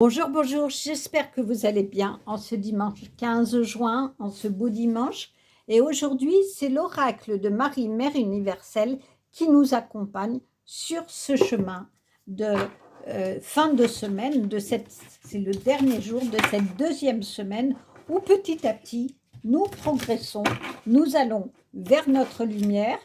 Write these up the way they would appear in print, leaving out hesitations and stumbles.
Bonjour, bonjour, j'espère que vous allez bien en ce dimanche 15 juin, en ce beau dimanche. Et aujourd'hui, c'est l'oracle de Marie, Mère universelle, qui nous accompagne sur ce chemin de fin de semaine, c'est le dernier jour de cette deuxième semaine où petit à petit, nous progressons, nous allons vers notre lumière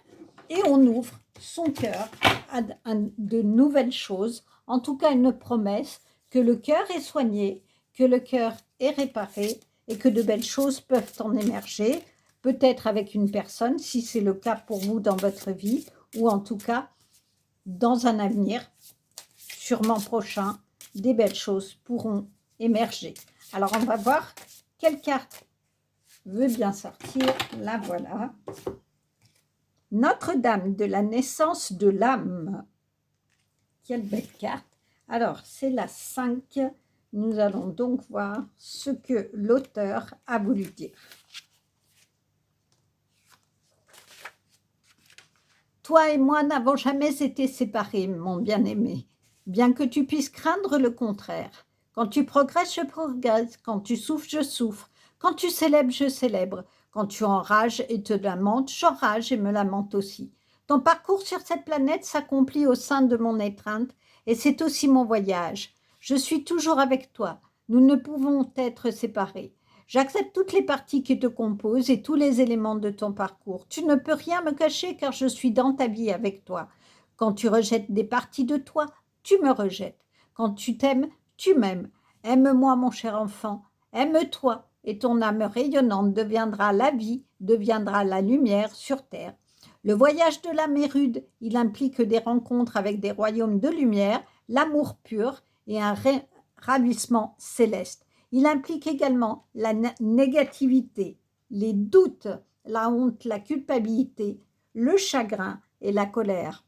et on ouvre son cœur à de nouvelles choses, en tout cas une promesse que le cœur est soigné, que le cœur est réparé et que de belles choses peuvent en émerger, peut-être avec une personne, si c'est le cas pour vous dans votre vie, ou en tout cas dans un avenir, sûrement prochain, des belles choses pourront émerger. Alors on va voir quelle carte veut bien sortir. La voilà. Notre-Dame de la naissance de l'âme. Quelle belle carte. Alors, c'est la 5. Nous allons donc voir ce que l'auteur a voulu dire. Toi et moi n'avons jamais été séparés, mon bien-aimé, bien que tu puisses craindre le contraire. Quand tu progresses, je progresse. Quand tu souffres, je souffre. Quand tu célèbres, je célèbre. Quand tu enrages et te lamentes, j'enrage et me lamente aussi. Ton parcours sur cette planète s'accomplit au sein de mon étreinte et c'est aussi mon voyage. Je suis toujours avec toi. Nous ne pouvons être séparés. J'accepte toutes les parties qui te composent et tous les éléments de ton parcours. Tu ne peux rien me cacher car je suis dans ta vie avec toi. Quand tu rejettes des parties de toi, tu me rejettes. Quand tu t'aimes, tu m'aimes. Aime-moi, mon cher enfant. Aime-toi et ton âme rayonnante deviendra la vie, deviendra la lumière sur terre. Le voyage de l'âme est rude. Il implique des rencontres avec des royaumes de lumière, l'amour pur et un ravissement céleste. Il implique également la négativité, les doutes, la honte, la culpabilité, le chagrin et la colère.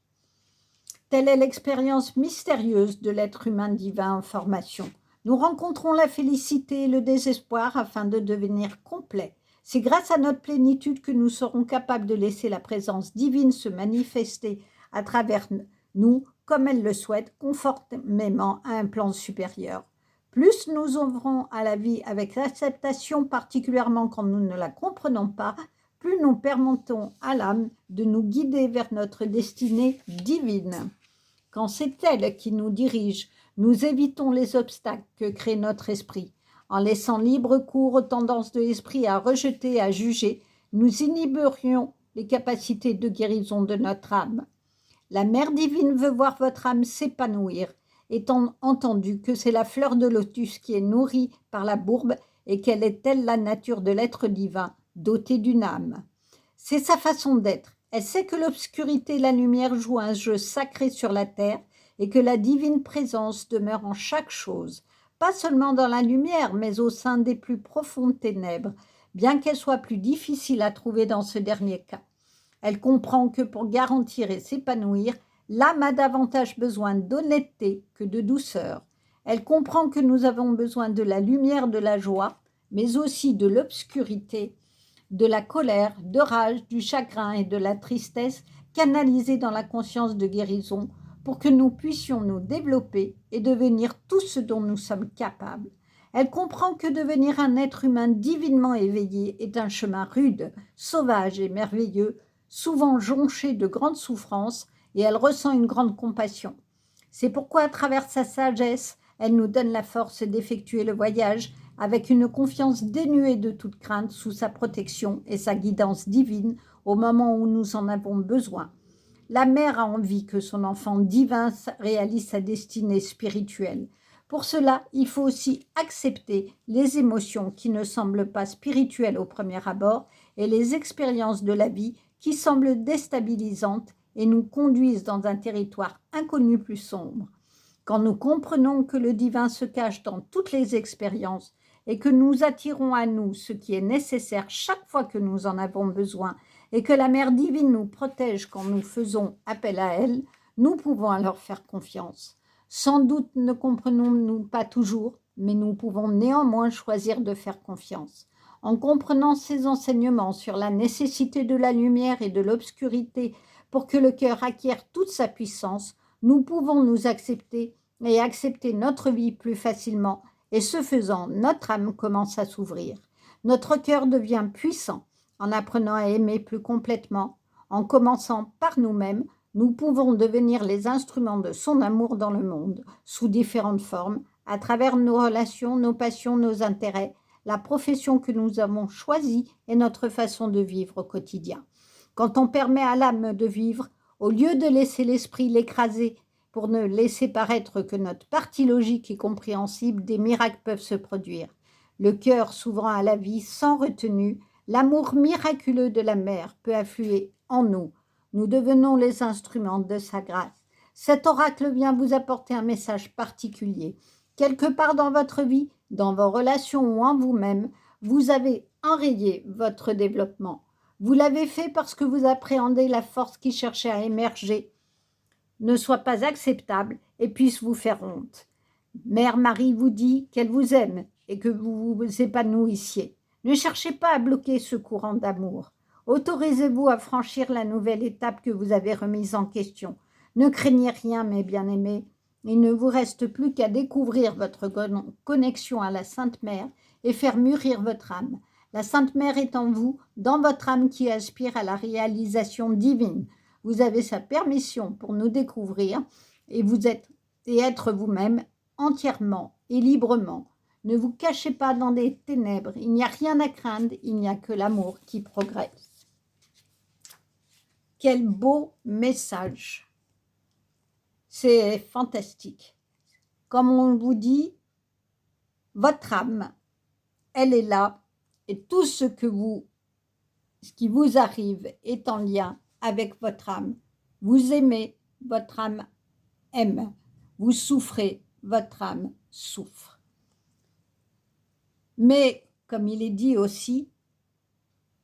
Telle est l'expérience mystérieuse de l'être humain divin en formation. Nous rencontrons la félicité et le désespoir afin de devenir complets. C'est grâce à notre plénitude que nous serons capables de laisser la présence divine se manifester à travers nous comme elle le souhaite, conformément à un plan supérieur. Plus nous ouvrons à la vie avec l'acceptation, particulièrement quand nous ne la comprenons pas, plus nous permettons à l'âme de nous guider vers notre destinée divine. Quand c'est elle qui nous dirige, nous évitons les obstacles que crée notre esprit. En laissant libre cours aux tendances de l'esprit à rejeter, à juger, nous inhiberions les capacités de guérison de notre âme. La Mère divine veut voir votre âme s'épanouir, étant entendu que c'est la fleur de lotus qui est nourrie par la bourbe et qu'elle est telle la nature de l'être divin, doté d'une âme. C'est sa façon d'être. Elle sait que l'obscurité et la lumière jouent un jeu sacré sur la terre et que la divine présence demeure en chaque chose, pas seulement dans la lumière, mais au sein des plus profondes ténèbres, bien qu'elle soit plus difficile à trouver dans ce dernier cas. Elle comprend que pour garantir et s'épanouir, l'âme a davantage besoin d'honnêteté que de douceur. Elle comprend que nous avons besoin de la lumière de la joie, mais aussi de l'obscurité, de la colère, de rage, du chagrin et de la tristesse canalisée dans la conscience de guérison pour que nous puissions nous développer et devenir tout ce dont nous sommes capables. Elle comprend que devenir un être humain divinement éveillé est un chemin rude, sauvage et merveilleux, souvent jonché de grandes souffrances, et elle ressent une grande compassion. C'est pourquoi, à travers sa sagesse, elle nous donne la force d'effectuer le voyage avec une confiance dénuée de toute crainte sous sa protection et sa guidance divine au moment où nous en avons besoin. La mère a envie que son enfant divin réalise sa destinée spirituelle. Pour cela, il faut aussi accepter les émotions qui ne semblent pas spirituelles au premier abord et les expériences de la vie qui semblent déstabilisantes et nous conduisent dans un territoire inconnu plus sombre. Quand nous comprenons que le divin se cache dans toutes les expériences et que nous attirons à nous ce qui est nécessaire chaque fois que nous en avons besoin et que la Mère divine nous protège quand nous faisons appel à elle, nous pouvons alors faire confiance. Sans doute ne comprenons-nous pas toujours, mais nous pouvons néanmoins choisir de faire confiance. En comprenant ces enseignements sur la nécessité de la lumière et de l'obscurité pour que le cœur acquiert toute sa puissance, nous pouvons nous accepter et accepter notre vie plus facilement. Et ce faisant, notre âme commence à s'ouvrir. Notre cœur devient puissant en apprenant à aimer plus complètement. En commençant par nous-mêmes, nous pouvons devenir les instruments de son amour dans le monde, sous différentes formes, à travers nos relations, nos passions, nos intérêts, la profession que nous avons choisie et notre façon de vivre au quotidien. Quand on permet à l'âme de vivre, au lieu de laisser l'esprit l'écraser pour ne laisser paraître que notre partie logique et compréhensible, des miracles peuvent se produire. Le cœur s'ouvrant à la vie sans retenue, l'amour miraculeux de la mère peut affluer en nous. Nous devenons les instruments de sa grâce. Cet oracle vient vous apporter un message particulier. Quelque part dans votre vie, dans vos relations ou en vous-même, vous avez enrayé votre développement. Vous l'avez fait parce que vous appréhendez la force qui cherchait à émerger, ne soit pas acceptable et puisse vous faire honte. Mère Marie vous dit qu'elle vous aime et que vous vous épanouissiez. Ne cherchez pas à bloquer ce courant d'amour. Autorisez-vous à franchir la nouvelle étape que vous avez remise en question. Ne craignez rien, mes bien-aimés. Il ne vous reste plus qu'à découvrir votre connexion à la Sainte Mère et faire mûrir votre âme. La Sainte Mère est en vous, dans votre âme qui aspire à la réalisation divine. Vous avez sa permission pour nous découvrir et être vous-même entièrement et librement. Ne vous cachez pas dans des ténèbres. Il n'y a rien à craindre, il n'y a que l'amour qui progresse. Quel beau message! C'est fantastique. Comme on vous dit, votre âme, elle est là et tout ce qui vous arrive est en lien avec votre âme. Vous aimez, votre âme aime. Vous souffrez, votre âme souffre. Mais, comme il est dit aussi,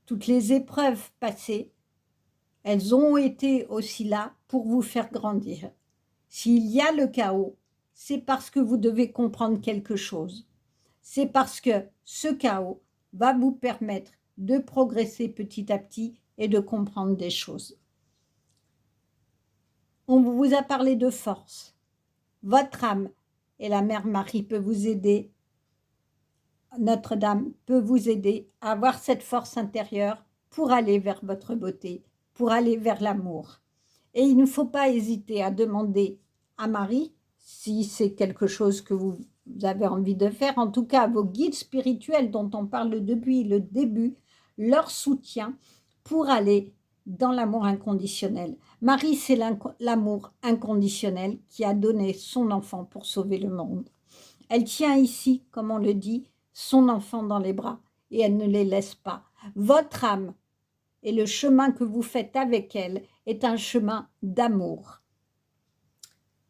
toutes les épreuves passées, elles ont été aussi là pour vous faire grandir. S'il y a le chaos, c'est parce que vous devez comprendre quelque chose. C'est parce que ce chaos va vous permettre de progresser petit à petit et de comprendre des choses. On vous a parlé de force. Votre âme et la Mère Marie peut vous aider. Notre-Dame peut vous aider à avoir cette force intérieure pour aller vers votre beauté, pour aller vers l'amour. Et il ne faut pas hésiter à demander à Marie, si c'est quelque chose que vous avez envie de faire, en tout cas à vos guides spirituels dont on parle depuis le début, leur soutien pour aller dans l'amour inconditionnel. Marie, c'est l'amour inconditionnel qui a donné son enfant pour sauver le monde. Elle tient ici, comme on le dit, son enfant dans les bras et elle ne les laisse pas. Votre âme et le chemin que vous faites avec elle est un chemin d'amour.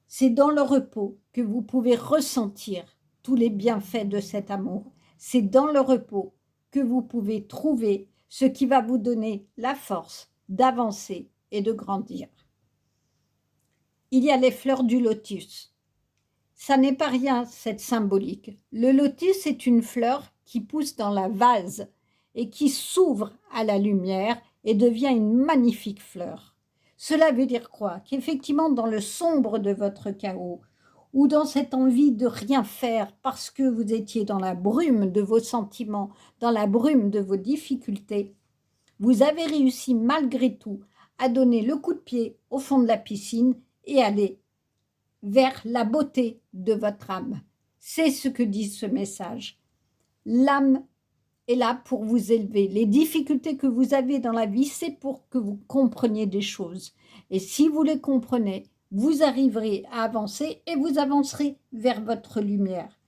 C'est dans le repos que vous pouvez ressentir tous les bienfaits de cet amour. C'est dans le repos que vous pouvez trouver ce qui va vous donner la force d'avancer et de grandir. Il y a les fleurs du lotus. Ça n'est pas rien, cette symbolique. Le lotus est une fleur qui pousse dans la vase et qui s'ouvre à la lumière et devient une magnifique fleur. Cela veut dire quoi? Qu'effectivement, dans le sombre de votre chaos, ou dans cette envie de rien faire parce que vous étiez dans la brume de vos sentiments, dans la brume de vos difficultés, vous avez réussi malgré tout à donner le coup de pied au fond de la piscine et aller vers la beauté de votre âme. C'est ce que dit ce message. L'âme est là pour vous élever. Les difficultés que vous avez dans la vie, c'est pour que vous compreniez des choses. Et si vous les comprenez, vous arriverez à avancer et vous avancerez vers votre lumière.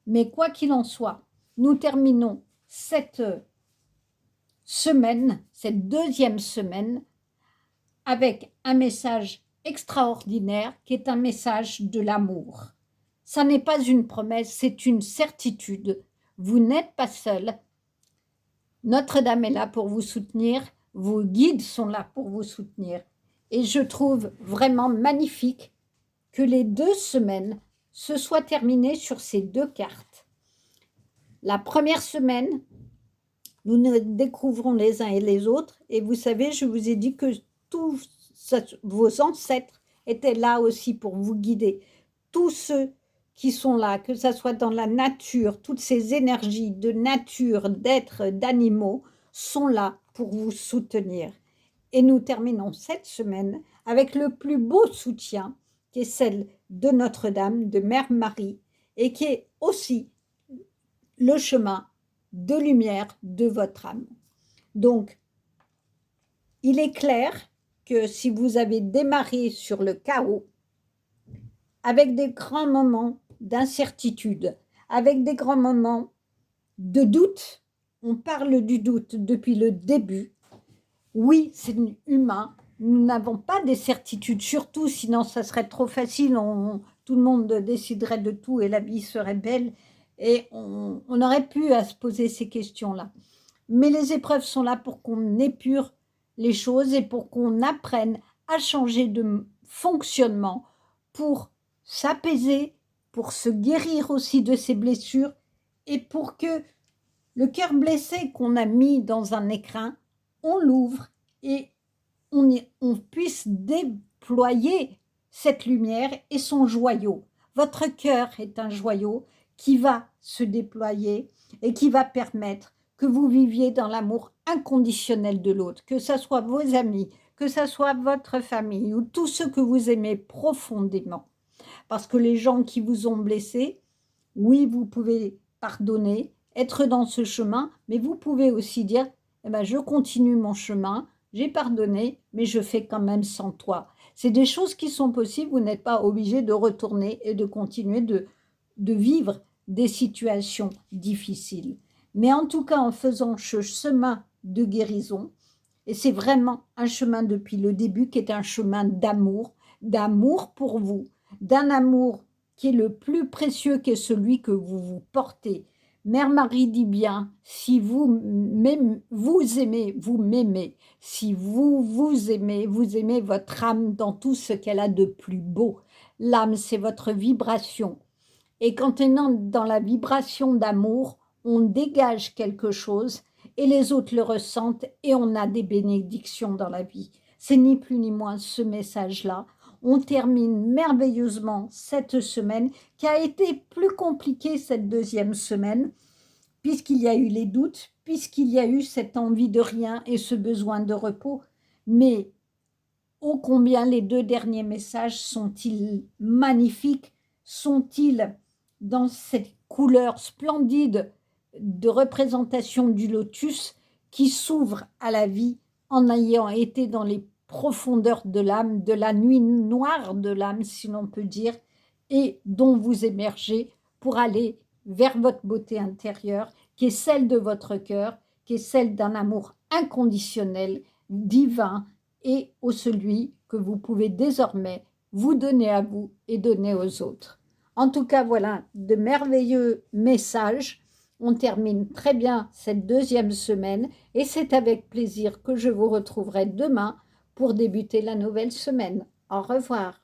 Mais quoi qu'il en soit, nous terminons cette semaine, cette deuxième semaine, avec un message extraordinaire qui est un message de l'amour. Ça n'est pas une promesse, c'est une certitude. Vous n'êtes pas seul. Notre-Dame est là pour vous soutenir, vos guides sont là pour vous soutenir. Et je trouve vraiment magnifique que les 2 semaines se soient terminées sur ces 2 cartes. La première semaine, nous nous découvrons les uns et les autres. Et vous savez, je vous ai dit que tous vos ancêtres étaient là aussi pour vous guider. tous ceux qui sont là, que ce soit dans la nature, toutes ces énergies de nature, d'êtres, d'animaux, sont là pour vous soutenir. Et nous terminons cette semaine avec le plus beau soutien, qui est celle de Notre-Dame, de Mère Marie, et qui est aussi le chemin de lumière de votre âme. Donc, il est clair que si vous avez démarré sur le chaos, avec des grands moments d'incertitude, avec des grands moments de doute, on parle du doute depuis le début. Oui, c'est humain, nous n'avons pas des certitudes, surtout sinon ça serait trop facile, tout le monde déciderait de tout et la vie serait belle et on aurait pu à se poser ces questions-là. Mais les épreuves sont là pour qu'on épure les choses et pour qu'on apprenne à changer de fonctionnement, pour s'apaiser, pour se guérir aussi de ses blessures et pour que le cœur blessé qu'on a mis dans un écrin, on l'ouvre et on puisse déployer cette lumière et son joyau. Votre cœur est un joyau qui va se déployer et qui va permettre que vous viviez dans l'amour inconditionnel de l'autre, que ce soit vos amis, que ce soit votre famille ou tous ceux que vous aimez profondément. Parce que les gens qui vous ont blessé, oui, vous pouvez pardonner, être dans ce chemin, mais vous pouvez aussi dire, eh ben, je continue mon chemin, j'ai pardonné, mais je fais quand même sans toi. C'est des choses qui sont possibles, vous n'êtes pas obligé de retourner et de continuer de vivre des situations difficiles. Mais en tout cas, en faisant ce chemin de guérison, et c'est vraiment un chemin depuis le début qui est un chemin d'amour pour vous, d'un amour qui est le plus précieux, qui est celui que vous vous portez. Mère Marie dit bien, si vous aimez, vous m'aimez. Si vous aimez votre âme dans tout ce qu'elle a de plus beau. L'âme, c'est votre vibration. Et quand on est dans la vibration d'amour, on dégage quelque chose et les autres le ressentent et on a des bénédictions dans la vie. C'est ni plus ni moins ce message-là. On termine merveilleusement cette semaine qui a été plus compliquée cette deuxième semaine puisqu'il y a eu les doutes, puisqu'il y a eu cette envie de rien et ce besoin de repos. Mais ô combien les deux derniers messages sont-ils magnifiques, sont-ils dans cette couleur splendide de représentation du lotus qui s'ouvre à la vie en ayant été dans les profondeurs de l'âme, de la nuit noire de l'âme, si l'on peut dire, et dont vous émergez pour aller vers votre beauté intérieure, qui est celle de votre cœur, qui est celle d'un amour inconditionnel, divin, et au celui que vous pouvez désormais vous donner à vous et donner aux autres. En tout cas, voilà de merveilleux messages. On termine très bien cette deuxième semaine et c'est avec plaisir que je vous retrouverai demain pour débuter la nouvelle semaine. Au revoir.